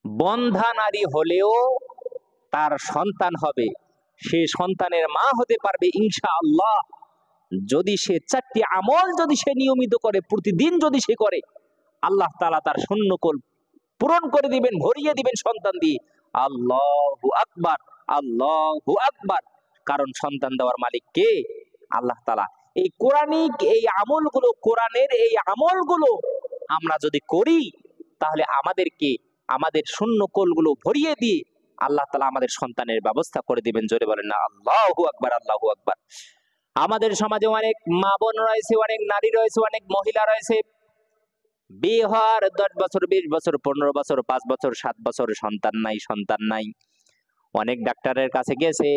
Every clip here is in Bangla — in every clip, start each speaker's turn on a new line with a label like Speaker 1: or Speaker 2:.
Speaker 1: বন্ধা নারী হলেও তার সন্তান হবে, সে সন্তানের মা হতে পারবে ইনশাআল্লাহ, যদি সে 4টি আমল যদি সে নিয়মিত করে, প্রতিদিন যদি সে করে, আল্লাহ তাআলা তার শূন্যকোল পূরণ করে দিবেন, ভরিয়ে দিবেন সন্তান দিয়ে। আল্লাহু আকবার, আল্লাহু আকবার। কারণ সন্তান দেওয়ার মালিক কে? আল্লাহ তাআলা। এই কোরআনিক এই আমলগুলো, কোরআনের এই আমলগুলো আমরা যদি করি, তাহলে আমাদেরকে আমাদের শূন্যকোলগুলো ভরিয়ে দিয়ে আল্লাহ তাআলা আমাদের সন্তানের ব্যবস্থা করে দিবেন। জোরে বলেন না আল্লাহু আকবার, আল্লাহু আকবার। আমাদের সমাজে অনেক মা বোন রয়েছে, অনেক নারী রয়েছে, অনেক মহিলা রয়েছে, বিয়ে হওয়ার 10 বছর, 20 বছর, 15 বছর, 5 বছর, 7 বছর, সন্তান নাই, সন্তান নাই। অনেক ডাক্তারের কাছে গেছে,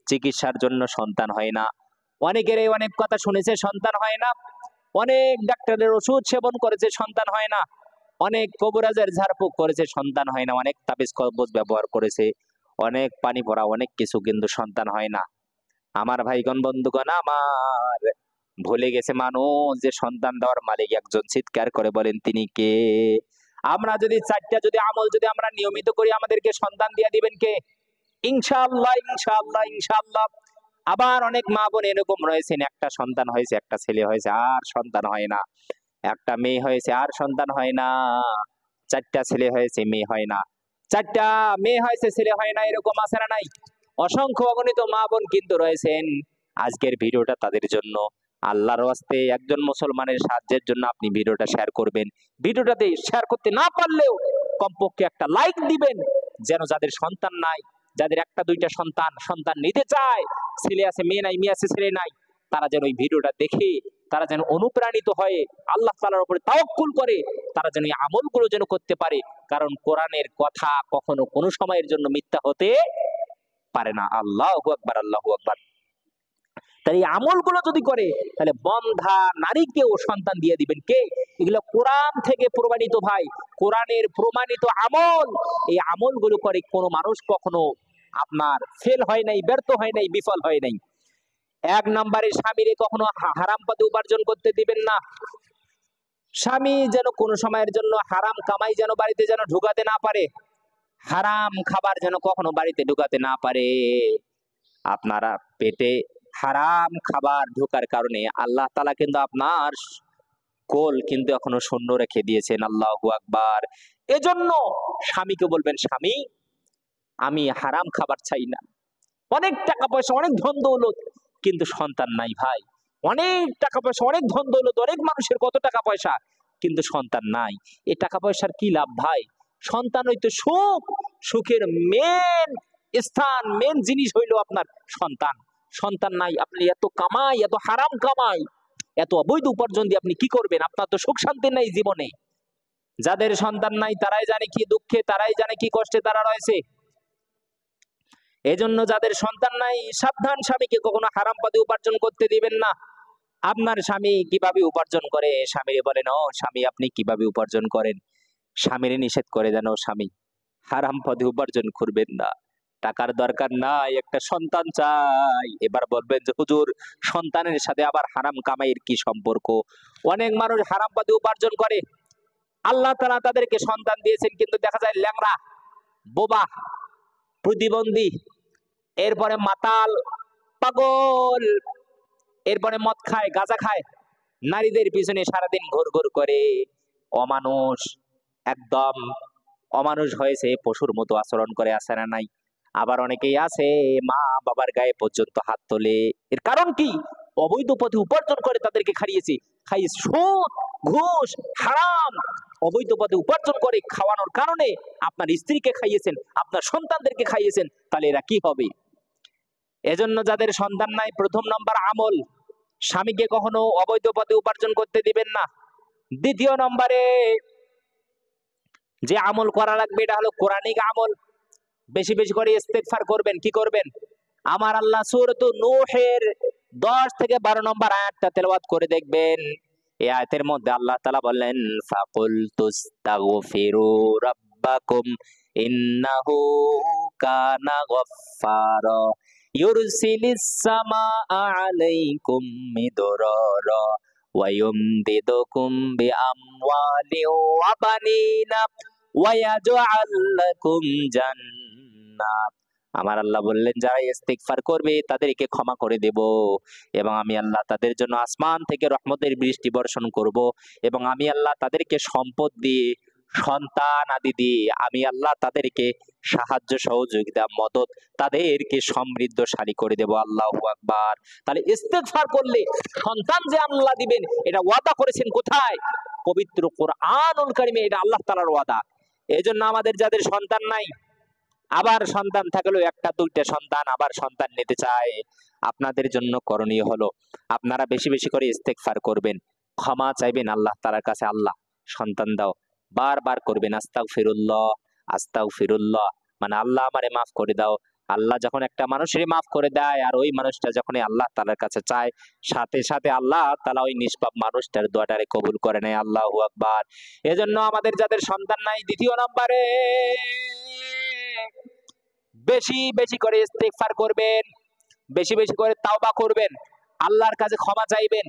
Speaker 1: চিকিৎসার জন্য সন্তান হয় না। অনেকের অনেক কথা শুনেছে, সন্তান হয় না। অনেক ডাক্তারের ওষুধ সেবন করেছে, সন্তান হয় না। অনেক কবিরাজের ঝাড়ফুঁক করেছে, সন্তান হয় না। অনেক তাবিজ কবজ ব্যবহার করেছে, অনেক পানি ভরা অনেক কিছু, কিন্তু সন্তান হয় না। আমার ভাইগণ, বন্ধুগণ আমার, ভুলে গেছে মানুষ যে সন্তান দেওয়ার মালিক একজন। চিৎকার করে বলেন তিনি কে? আমরা যদি 4টা যদি আমল যদি আমরা নিয়মিত করি, আমাদেরকে সন্তান দিয়ে দিবেন কে? ইনশাআল্লাহ, ইনশাআল্লাহ, ইনশাআল্লাহ। আবার অনেক মা বোন এরকম রয়েছেন, একটা সন্তান হয়েছে, একটা ছেলে হয়েছে, আর সন্তান হয় না। একটা মেয়ে হয়েছে, আর সন্তান হয় না। 4টা ছেলে হয়েছে, মেয়ে হয় না। 4টা মেয়ে হয়েছে, ছেলে হয় না। এরকম আছে না নাই? অসংখ্য অগণিত মা বোন কিন্তু রয়েছেন। আজকের ভিডিওটা তাদের জন্য। আল্লাহর ওয়াস্তে একজন মুসলমানের সাহায্যের জন্য আপনি ভিডিওটা শেয়ার করবেন। ভিডিওটাতে শেয়ার করতে না পারলেও কমপক্ষে একটা লাইক দিবেন, যেন যাদের সন্তান নাই, যাদের 1-2টা সন্তান সন্তান নিতে চায়, ছেলে আছে মেয়ে নাই, মেয়ে আছে ছেলে নাই, তারা যেন এই ভিডিওটা দেখে তারা যেন অনুপ্রাণিত হয়ে আল্লাহ তাআলার উপরে তাওয়াক্কুল করে, তারা যেন এই আমলগুলো যেন করতে পারে। কারণ কোরআনের কথা কখনো কোনো সময়ের জন্য মিথ্যা হতে পারে না। আল্লাহু আকবার, আল্লাহু আকবার। তাই এই আমলগুলো যদি করে, তাহলে বন্ধা নারীকেও সন্তান দিয়ে দিবেন কে? এগুলো কোরআন থেকে প্রমাণিত ভাই, কোরআনের প্রমাণিত আমল। এই আমলগুলো করে কোনো মানুষ কখনো আপনার ফেল হয় নাই, ব্যর্থ হয় নাই, বিফল হয় নাই। 1 নম্বরে স্বামীরে কখনো হারাম পথে উপার্জন করতে দিবেন না। স্বামী যেন কোনো সময়ের জন্য হারাম কামাই যেন বাড়িতে যেন ঢুকাতে না পারে, হারাম খাবার যেন কখনো বাড়িতে ঢুকাতে না পারে। আপনারা পেটে হারাম খাবার ঢোকার কারণে আল্লাহ তাআলা কিন্তু আপনার কোল কিন্তু এখনো শূন্য রেখে দিয়েছেন। আল্লাহু আকবার। এজন্য স্বামীকে বলবেন, স্বামী আমি হারাম খাবার চাই না। অনেক টাকা পয়সা, অনেক ধন দৌলত, কিন্তু সন্তান নাই ভাই। অনেক টাকা পয়সা, অনেক ধন দৌলত, অনেক মানুষের কত টাকা পয়সা, কিন্তু সন্তান নাই। এই টাকা পয়সার কি লাভ ভাই? সন্তান হইতো সুখ, সুখের মেন স্থান, মেন জিনিস হইলো আপনার সন্তান। সন্তান নাই, আপনি এত কামাই, এত হারাম কামাই, এত অবৈধ উপার্জন দিয়ে আপনি কি করবেন? আপনার তো সুখ শান্তি নাই জীবনে। যাদের সন্তান নাই তারাই জানে কি দুঃখে, তারাই জানে কি কষ্টে তারা রয়েছে। এজন্য যাদের সন্তান নাই, সাবধান, স্বামীকে কখনো হারাম পথে উপার্জন করতে দিবেন না। আপনার স্বামী কিভাবে উপার্জন করে, স্বামীরে বলেন, ও স্বামী আপনি কিভাবে উপার্জন করেন? স্বামীরে নিষেধ করে দেন, ও স্বামী হারাম পথে উপার্জন করবেন না, টাকার দরকার নাই, একটা সন্তান চাই। এবার বলবেন যে হুজুর, সন্তানের সাথে আবার হারাম কামাইয়ের কি সম্পর্ক? অনেক মানুষ হারাম পথে উপার্জন করে, আল্লাহ তাআলা তাদেরকে সন্তান দিয়েছেন, কিন্তু দেখা যায় ল্যাংড়া, বোবা, প্রতিবন্ধী, এরপরে মাতাল, পাগল, এরপরে মদ খায়, গাঁজা খায়, নারীদের পিছনে সারাদিন ঘুর ঘুর করে, অমানুষ, একদম অমানুষ হয়েছে, পশুর মতো আচরণ করে, আছে না নাই? আবার অনেকেই আছে মা বাবার গায়ে পর্যন্ত হাত তোলে। এর কারণ কি? অবৈধ পথে উপার্জন করে তাদেরকে খাইয়েছে, খাইয়েছে সুদ, ঘুষ, হারাম। অবৈধ পথে উপার্জন করে খাওয়ানোর কারণে আপনার স্ত্রীকে খাইয়েছেন, আপনার সন্তানদেরকে খাইয়েছেন, তাহলে এরা কি হবে? এজন্য যাদের সন্তান নাই, 1 নম্বর আমল, স্বামীকে কখনো অবৈধ পথে উপার্জন করতে দিবেন না। 2 নম্বরে যে আমল করা লাগবে, এটা হলো কোরআনিক আমল। বেশি বেশি করে ইস্তেগফার করবেন। কি করবেন? আমার আল্লাহ সূরাত নূহের 10 থেকে 12 নম্বর আয়াতটা তেলাওয়াত করে দেখবেন। এই আয়াতের মধ্যে আল্লাহ তাআলা বললেন, ফাকুল তুস্তাগফিরু রাব্বাকুম ইন্নাহু কানা গফফারা ইউরসিলিস সামাআ আলাইকুম মিদরারা ওয়া ইউমদিদুকুম বিআমওয়ালিন ওয়া বানিনা ওয়ায়াজআল লাকুম জান্নাত। আমার আল্লাহ বললেন যারা ইস্তিগফার করবে তাদেরকে ক্ষমা করে দেব, এবং আমি আল্লাহ তাদের জন্য আসমান থেকে রহমতের বৃষ্টি বর্ষণ করব, এবং আমি আল্লাহ তাদেরকে সম্পদ দিয়ে, সন্তান আদি দিয়ে আমি আল্লাহ তাদেরকে সাহায্য সহযোগিতা মদত, তাদেরকে সমৃদ্ধশালী করে দেব। আল্লাহু আকবার। তাহলে ইস্তিগফার করলে সন্তান যে আল্লাহ দিবেন এটা ওয়াদা করেছেন কোথায়? পবিত্র কোরআনুল কারীমে এটা আল্লাহ তাআলার ওয়াদা। এজন্য আমাদের যাদের সন্তান নাই, আবার সন্তান থাকলেও একটা দুইটা সন্তান আবার সন্তান নিতে চায়, আপনাদের জন্য করণীয় হলো আপনারা বেশি বেশি করে ইস্তেগফার করবেন, ক্ষমা চাইবেন আল্লাহ তাআলার কাছে। আল্লাহ সন্তান দাও, বারবার করবেন আস্তাগফিরুল্লাহ আস্তাগফিরুল্লাহ, মানে আল্লাহ আমারে মাফ করে দাও। আল্লাহ যখন একটা মানুষের মাফ করে দেয় আর ওই মানুষটা যখন আল্লাহ তাআলার কাছে চায়, সাথে সাথে আল্লাহ তাআলা ওই নিষ্পাপ মানুষটার দোয়াটারে কবুল করে নেয়। আল্লাহু আকবার। এজন্য আমাদের যাদের সন্তান নাই, দ্বিতীয় নম্বরে বেশি বেশি করে ইস্তিগফার করবেন, বেশি বেশি করে তাওবা করবেন, আল্লাহর কাছে ক্ষমা চাইবেন,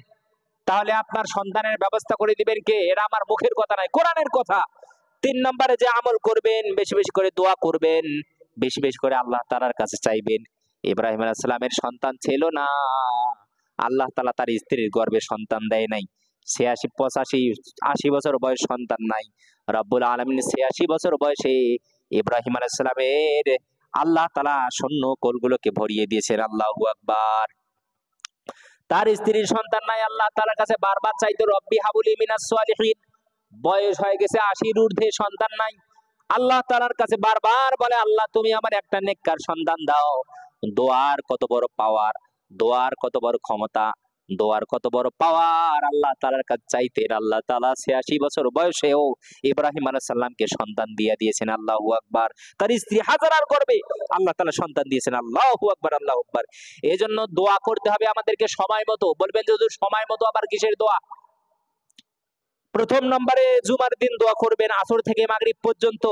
Speaker 1: তাহলে আপনার সন্তানের ব্যবস্থা করে দিবেন কে? এটা আমার মুখের কথা নয়, কোরআনের কথা। 3 নম্বরে যে আমল করবেন, বেশি বেশি করে দোয়া করবেন, বেশি বেশি করে আল্লাহ তাআলার কাছে চাইবেন। ইব্রাহিম আলাইহিস সালামের সন্তান ছিল না, আল্লাহ তাআলা তার স্ত্রীর গর্ভে সন্তান দেয় নাই। 86 85 80 বছর বয়স সন্তান নাই। রব্বুল আলামিন 86 বছর বয়সে ইব্রাহিম আলাইহিস সালামের আল্লাহ তাআলা শূন্য কোলগুলোকে ভরিয়ে দিয়েছেন। আল্লাহু আকবার। তার স্ত্রীর সন্তান নাই, আল্লাহ তাআলার কাছে বারবার চাইতো রব্বি হাবুলি মিনাস সালিহিন। বয়স হয়ে গেছে 80-র ঊর্ধ্বে, সন্তান নাই, আল্লাহ তাআলার কাছে বারবার বলে আল্লাহ তুমি আমার একটা নেককার সন্তান দাও। দোয়ার কত বড় পাওয়ার, দোয়ার কত বড় ক্ষমতা, দোয়ার কত বড় পাওয়ার আল্লাহ তাআলার কাছে চাইতেন। আল্লাহ তাআলা 86 বছর বয়সেও ইব্রাহিম আলাইহিস সালামকে সন্তান দিয়ে দিয়েছেন। আল্লাহু আকবার। তার স্ত্রী হাজারার গর্ভে আল্লাহ তাআলা সন্তান দিয়েছেন। আল্লাহু আকবার, আল্লাহু আকবার। এজন্য দোয়া করতে হবে আমাদেরকে সময় মতো। বলবেন যে হুজুর সময় মতো আবার কিসের দোয়া? প্রথম নম্বরে জুমার দিন দোয়া করবেন আসর থেকে মাগরিব পর্যন্ত।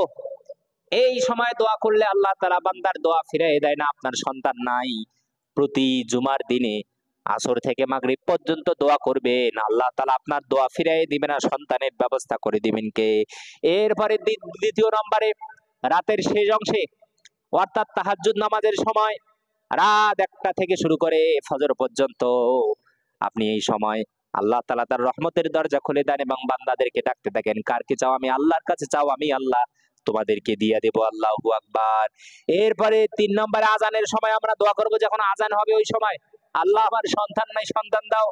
Speaker 1: এই সময় দোয়া করলে আল্লাহ তাআলা বান্দার দোয়া ফিরিয়ে দেয় না। আপনার সন্তান নাই, প্রতি জুমার দিনে আসর থেকে মাগরিব পর্যন্ত দোয়া করবেন, আল্লাহ তাআলা আপনার দোয়া ফিরিয়ে দিবেন না, সন্তানের ব্যবস্থা করে দিবেন কে? এরপরে দ্বিতীয় নম্বরে রাতের শেষ অংশে, অর্থাৎ তাহাজ্জুদ নামাজের সময়, রাত 1টা থেকে শুরু করে ফজর পর্যন্ত আপনি এই সময় আল্লাহ তাআলা তার রহমতের দরজা খুলে দেন এবং বান্দাদেরকে ডাকতে থাকেন, কার কি চাও? আমি আল্লাহর কাছে চাও, আমি আল্লাহ তোমাদেরকে দিয়ে দেব। আল্লাহু আকবার। এরপরে 3 নম্বরে আজানের সময় আমরা দোয়া করব, যখন আজান হবে ওই সময় আল্লাহ আমার সন্তান নাই, সন্তান দাও।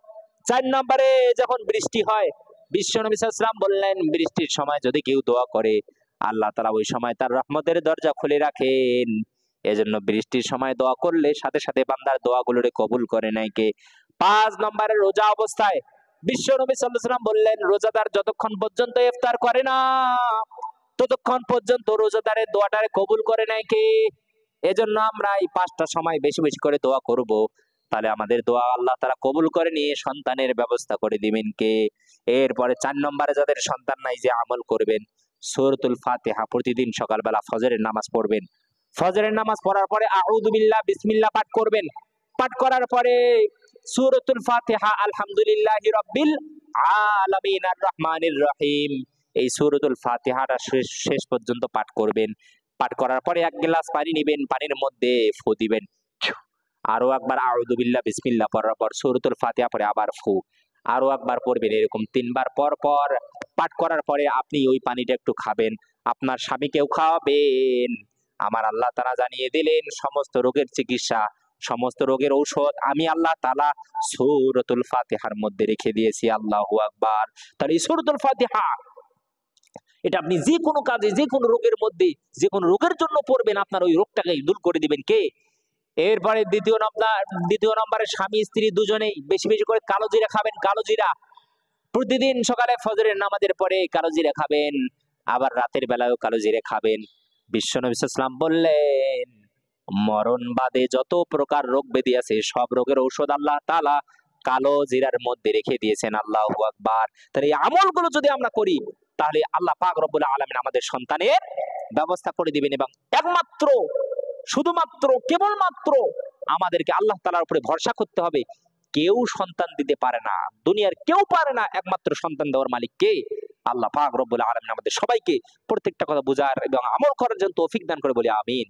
Speaker 1: 4 নম্বরে যখন বৃষ্টি হয়, বিশ্বনবী সাল্লাল্লাহু আলাইহি ওয়াসাল্লাম বললেন বৃষ্টির সময় যদি কেউ দোয়া করে আল্লাহ তাআলা ওই সময় তার রহমতের দরজা খুলে রাখেন। এজন্য বৃষ্টির সময় দোয়া করলে সাথে সাথে বান্দার দোয়াগুলোরে কবুল করে নেয় কে? 5 নম্বরে রোজা অবস্থায় বিশ্বনবী সাল্লাল্লাহু আলাইহি ওয়াসাল্লাম বললেন রোজাদার যতক্ষণ পর্যন্ত ইফতার করে না ততক্ষণ পর্যন্ত রোজাদারের দোয়াটারে কবুল করে নেয় কে? এজন্য আমরা এই 5টা সময় বেশি বেশি করে দোয়া করব, তাহলে আমাদের দোয়া আল্লাহ তাআলা কবুল করে নিয়ে সন্তানের ব্যবস্থা করে দিবেন কে? এরপরে 4 নম্বরে যাদের সন্তান নাই, যে আমল করবেন সূরাতুল ফাতিহা প্রতিদিন সকালবেলা ফজরের নামাজ পড়বেন। ফজরের নামাজ পড়ার পরে আউযু বিল্লাহ বিসমিল্লাহ পাঠ করবেন। পাঠ করার পরে সূরাতুল ফাতিহা আলহামদুলিল্লাহি রাব্বিল আলামিন আর রহমানির রহিম, এই সূরাতুল ফাতিহাটা শেষ পর্যন্ত পাঠ করবেন। পাঠ করার পরে 1 গ্লাস পানি নেবেন, পানির মধ্যে ফু দিবেন, আরো একবার আউযু বিল্লাহ বিসমিল্লাহ পড়ার পর সূরাতুল ফাতিহা পরে আবার ফু, আরো একবার পড়বেন। এরকম 3 বার পর পর পাঠ করার পরে আপনি ওই পানিটা একটু খাবেন, আপনার স্বামীকেও খাওয়াবেন। আমার আল্লাহ তাআলা জানিয়ে দিলেন সমস্ত রোগের চিকিৎসা, সমস্ত রোগের ঔষধ আমি আল্লাহ তাআলা সূরাতুল ফাতিহার মধ্যে রেখে দিয়েছি। আল্লাহু আকবার। তাহলে এই সূরাতুল ফাতিহা এটা আপনি যে কোনো কাজে, যে কোনো রোগের মধ্যে, যে কোনো রোগের জন্য পড়বেন, আপনার ওই রোগটাকে দূর করে দিবেন কে? এরপরে দ্বিতীয় নম্বরে স্বামী স্ত্রী দুজনেই বেশি বেশি করে কালো জিরা খাবেন। কালো জিরা প্রতিদিন সকালে ফজরের নামাজের পরে কালো জিরা খাবেন, আবার রাতের বেলায়ও কালো জিরা খাবেন। বিশ্বনবী সাল্লাল্লাহু আলাইহি ওয়াসাল্লাম বললেন মরণ বাদে যত প্রকার রোগ ব্যাধি আছে সব রোগের ঔষধ আল্লাহ তাআলা কালো জিরার মধ্যে রেখে দিয়েছেন। আল্লাহু আকবার। তাহলে এই আমলগুলো যদি আমরা করি তাহলে আল্লাহ পাক রব্বুল আলামিন আমাদের সন্তানের ব্যবস্থা করে দিবেন, এবং একমাত্র শুধুমাত্র কেবলমাত্র আমাদেরকে আল্লাহ তাআলার উপরে ভরসা করতে হবে। কেউ সন্তান দিতে পারে না, দুনিয়ার কেউ পারে না, একমাত্র সন্তান দেওয়ার মালিক কে? আল্লাহ পাক রব্বুল আলামিন আমাদের সবাইকে প্রত্যেকটা কথা বোঝার এবং আমল করার জন্য তৌফিক দান করে বলি আমিন।